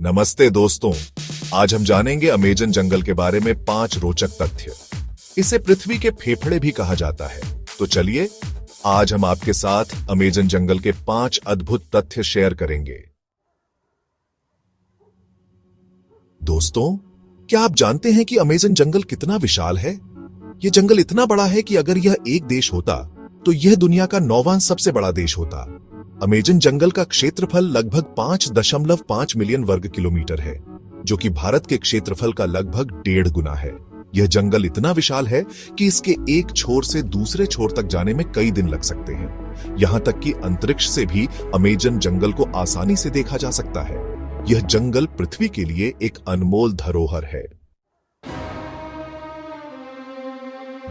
नमस्ते दोस्तों, आज हम जानेंगे अमेजन जंगल के बारे में 5 रोचक तथ्य। इसे पृथ्वी के फेफड़े भी कहा जाता है। तो चलिए, आज हम आपके साथ अमेजन जंगल के 5 अद्भुत तथ्य शेयर करेंगे। दोस्तों, क्या आप जानते हैं कि अमेजन जंगल कितना विशाल है? यह जंगल इतना बड़ा है कि अगर यह एक देश होता, तो यह दुनिया का 9वां सबसे बड़ा देश होता। अमेजन जंगल का क्षेत्रफल लगभग 5.5 मिलियन वर्ग किलोमीटर है, जो कि भारत के क्षेत्रफल का लगभग 1.5 गुना है। यह जंगल इतना विशाल है कि इसके एक छोर से दूसरे छोर तक जाने में कई दिन लग सकते हैं। यहां तक कि अंतरिक्ष से भी अमेजन जंगल को आसानी से देखा जा सकता है। यह जंगल पृथ्वी के लिए एक अनमोल धरोहर है।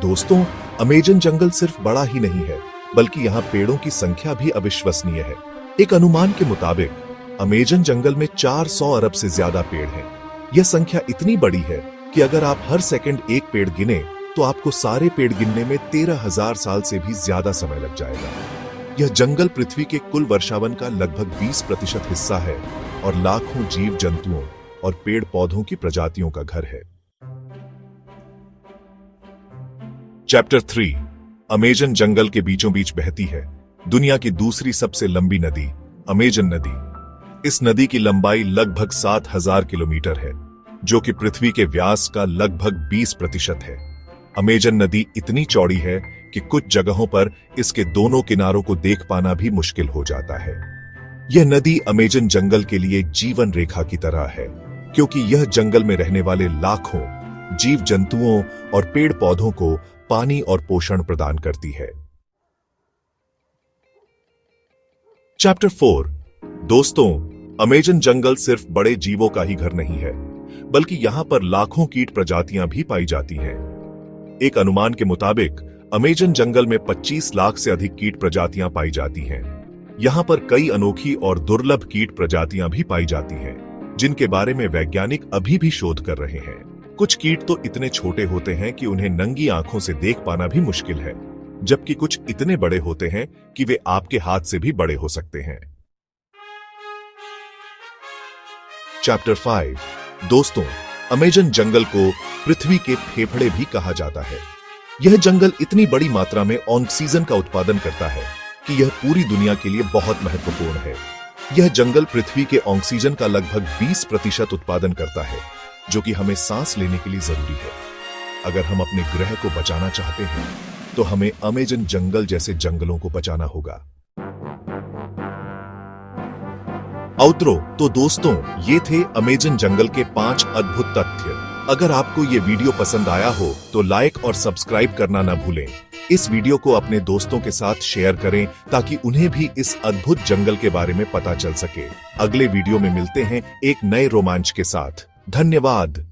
दोस्तों, अमेजन जंगल सिर्फ बड़ा ही नहीं है, बल्कि यहाँ पेड़ों की संख्या भी अविश्वसनीय है। एक अनुमान के मुताबिक अमेजन जंगल में 400 अरब से ज्यादा पेड़ हैं। यह संख्या इतनी बड़ी है कि अगर आप हर सेकंड एक पेड़ गिने, तो आपको सारे पेड़ गिनने में 13,000 साल से भी ज्यादा समय लग जाएगा। यह जंगल पृथ्वी के कुल वर्षावन का लगभग 20% हिस्सा है और लाखों जीव जंतुओं और पेड़ पौधों की प्रजातियों का घर है। चैप्टर 3, अमेजन जंगल के बीचों बीच बहती है दुनिया की दूसरी सबसे लंबी नदी, अमेजन नदी। इस नदी की लंबाई लगभग 7,000 किलोमीटर है, जो कि पृथ्वी के व्यास का लगभग 20% है। अमेजन नदी इतनी चौड़ी है कि कुछ जगहों पर इसके दोनों किनारों को देख पाना भी मुश्किल हो जाता है। यह नदी अमेजन जंगल के लिए जीवन रेखा की तरह है, क्योंकि यह जंगल में रहने वाले लाखों जीव जंतुओं और पेड़ पौधों को पानी और पोषण प्रदान करती है। चैप्टर 4, दोस्तों, अमेजन जंगल सिर्फ बड़े जीवों का ही घर नहीं है, बल्कि यहां पर लाखों कीट प्रजातियां भी पाई जाती हैं। एक अनुमान के मुताबिक अमेजन जंगल में 25 लाख से अधिक कीट प्रजातियां पाई जाती हैं। यहां पर कई अनोखी और दुर्लभ कीट प्रजातियां भी पाई जाती हैं, जिनके बारे में वैज्ञानिक अभी भी शोध कर रहे हैं। कुछ कीट तो इतने छोटे होते हैं कि उन्हें नंगी आंखों से देख पाना भी मुश्किल है, जबकि कुछ इतने बड़े होते हैं कि वे आपके हाथ से भी बड़े हो सकते हैं। चैप्टर 5, दोस्तों, अमेजन जंगल को पृथ्वी के फेफड़े भी कहा जाता है। यह जंगल इतनी बड़ी मात्रा में ऑक्सीजन का उत्पादन करता है कि यह पूरी दुनिया के लिए बहुत महत्वपूर्ण है। यह जंगल पृथ्वी के ऑक्सीजन का लगभग 20% उत्पादन करता है, जो कि हमें सांस लेने के लिए जरूरी है। अगर हम अपने ग्रह को बचाना चाहते हैं, तो हमें अमेजन जंगल जैसे जंगलों को बचाना होगा। आउटरो। तो दोस्तों, ये थे अमेजन जंगल के 5 अद्भुत तथ्य। अगर आपको ये वीडियो पसंद आया हो, तो लाइक और सब्सक्राइब करना न भूलें। इस वीडियो को अपने दोस्तों के साथ शेयर करें, ताकि उन्हें भी इस अद्भुत जंगल के बारे में पता चल सके। अगले वीडियो में मिलते हैं एक नए रोमांच के साथ। धन्यवाद।